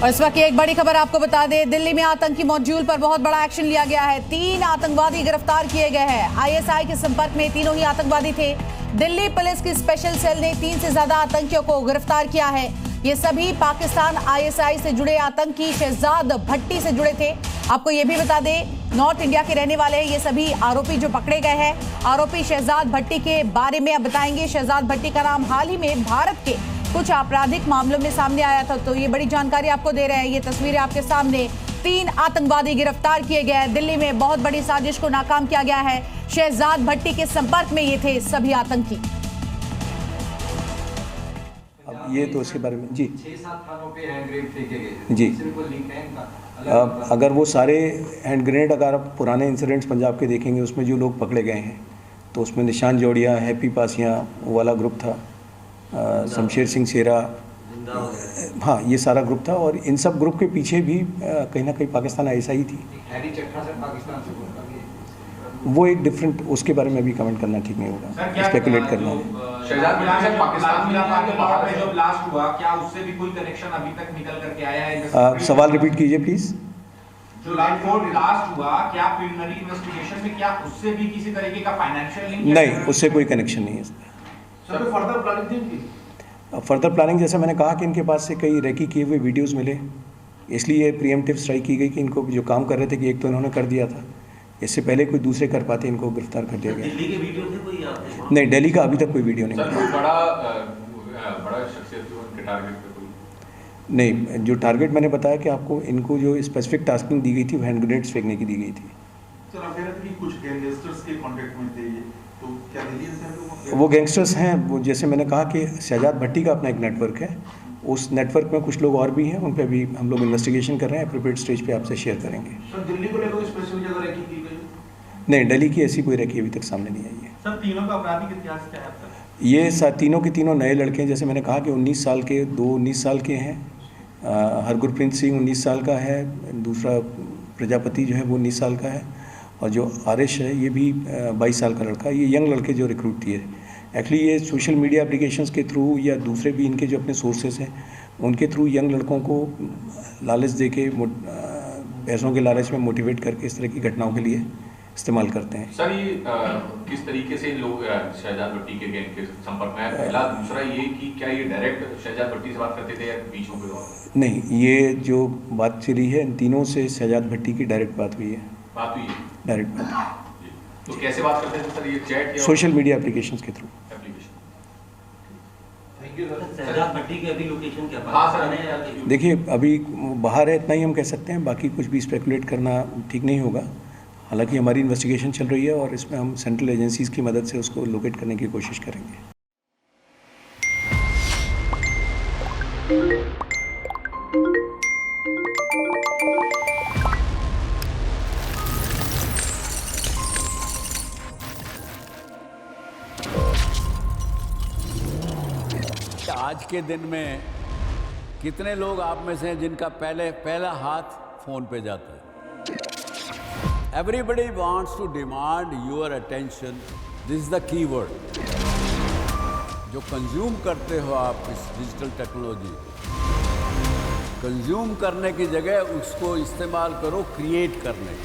और इस वक्त एक बड़ी खबर आपको बता दें, दिल्ली में आतंकी मॉड्यूल पर बहुत बड़ा एक्शन लिया गया है। 3 आतंकवादी गिरफ्तार किए गए हैं। आईएसआई के संपर्क में तीनों ही आतंकवादी थे। दिल्ली पुलिस की स्पेशल सेल ने 3 से ज्यादा आतंकियों को गिरफ्तार किया है। ये सभी पाकिस्तान आईएसआई से जुड़े आतंकी शहजाद भट्टी से जुड़े थे। आपको ये भी बता दें, नॉर्थ इंडिया के रहने वाले हैं ये सभी आरोपी जो पकड़े गए हैं। आरोपी शहजाद भट्टी के बारे में अब बताएंगे। शहजाद भट्टी का नाम हाल ही में भारत के कुछ आपराधिक मामलों में सामने आया था, तो ये बड़ी जानकारी आपको दे रहे हैं। ये तस्वीरें आपके सामने। 3 आतंकवादी गिरफ्तार किए गए हैं। दिल्ली में बहुत बड़ी साजिश को नाकाम किया गया है। शहजाद भट्टी के संपर्क में ये थे सभी आतंकी। अब ये तो उसके बारे में जी 6-7 थानों पे हैंड ग्रेनेड फेंके गए जी। इससे कोई लिंक है इनका? अगर वो सारे हैंड ग्रेनेड अगर आप पुराने इंसिडेंट्स पंजाब के देखेंगे, उसमें जो लोग पकड़े गए हैं तो उसमें निशान जोड़िया, हैप्पी पासियाँ वाला ग्रुप था, शमशेर सिंह शेरा, हाँ ये सारा ग्रुप था। और इन सब ग्रुप के पीछे भी कहीं ना कहीं पाकिस्तान आईएसआई थी। हैरी चट्टा से पाकिस्तान से वो एक डिफरेंट, उसके बारे में अभी कमेंट करना ठीक नहीं होगा, स्पेकुलेट करना। शहजाद भट्टी से पाकिस्तान में जो ब्लास्ट हुआ, क्या उससे भी कोई कनेक्शन अभी तक निकल करके आया है? सवाल रिपीट कीजिए प्लीज। जो लाइट फोर्ट ब्लास्ट हुआ, क्या प्रिलिमिनरी इन्वेस्टिगेशन में क्या उससे भी किसी तरीके का फाइनेंशियल लिंक? नहीं, उससे कोई कनेक्शन नहीं है इसका। सर फर्दर प्लानिंग थी? फर्दर प्लानिंग जैसे मैंने कहा कि इनके पास से कई रेकी किए हुए वीडियोस मिले, इसलिए प्रीएम्प्टिव स्ट्राइक की गई कि इनको जो काम कर रहे थे कि एक तो इन्होंने कर दिया था, इससे पहले कोई दूसरे कर पाते, इनको गिरफ्तार कर दिया गया। दिल्ली के वीडियो थे कोई आपने? नहीं, दिल्ली का अभी तक कोई वीडियो नहीं सर, मिला। कोई बड़ा शख्सियत जो उनके टारगेट पे कोई नहीं, जो टारगेट मैंने बताया कि आपको इनको जो स्पेसिफिक टास्किंग दी गई थी वो हैंड ग्रेनेड्स फेंकने की दी गई थी। सर आप कह रहे थे कि कुछ गैंगस्टर्स के कांटेक्ट में थे ये, तो क्या दिल्ली से वो गैंगस्टर्स हैं, वो जैसे मैंने कहा कि शहजाद भट्टी का अपना एक नेटवर्क है, उस नेटवर्क में कुछ लोग और भी हैं, उन पर भी हम लोग इन्वेस्टिगेशन कर रहे हैं, एप्रोप्रिएट स्टेज पे आपसे शेयर करेंगे। सर दिल्ली को लेकर स्पेशल जगह रखी की गई? नहीं, दिल्ली की ऐसी कोई रेकी अभी तक सामने नहीं आई है। सर तीनों का आपराधिक इतिहास क्या है सर? ये तीनों के तीनों नए लड़के हैं। जैसे मैंने कहा कि 19 साल के, 2 19 साल के हैं। हरगुरप्रीत सिंह 19 साल का है, दूसरा प्रजापति जो है वो 19 साल का है, और जो आरिश है ये भी 22 साल का लड़का। ये यंग लड़के जो रिक्रूट किए, एक्चुअली ये सोशल मीडिया एप्लीकेशंस के थ्रू या दूसरे भी इनके जो अपने सोर्सेज हैं उनके थ्रू यंग लड़कों को लालच दे के, पैसों के लालच में मोटिवेट करके इस तरह की घटनाओं के लिए इस्तेमाल करते हैं। सर, ये किस तरीके से लोग शहजाद भट्टी के गैंग के संपर्क में है? पहला। दूसरा ये कि क्या ये डायरेक्ट शहजाद भट्टी से बात करते थे या बीच में कोई और? नहीं, ये जो बात चली है इन तीनों से शहजाद भट्टी की डायरेक्ट बात हुई है। बात हुई है? डायरेक्ट बात। तो कैसे बात करते थे सर? ये चैट या सोशल मीडिया एप्लीकेशंस के through. Application? Thank you sir. Shahzad Bhatti की अभी लोकेशन क्या? हाँ सर, देखिए अभी बाहर है, इतना ही हम कह सकते हैं, बाकी कुछ भी स्पेकुलेट करना ठीक नहीं होगा। हालांकि हमारी इन्वेस्टिगेशन चल रही है और इसमें हम सेंट्रल एजेंसीज की मदद से उसको लोकेट करने की कोशिश करेंगे। आज के दिन में कितने लोग आप में से हैं जिनका पहला हाथ फोन पे जाता है? Everybody wants to demand your attention. This is the key word. जो कंज्यूम करते हो आप इस डिजिटल टेक्नोलॉजी, कंज्यूम करने की जगह उसको इस्तेमाल करो क्रिएट करने।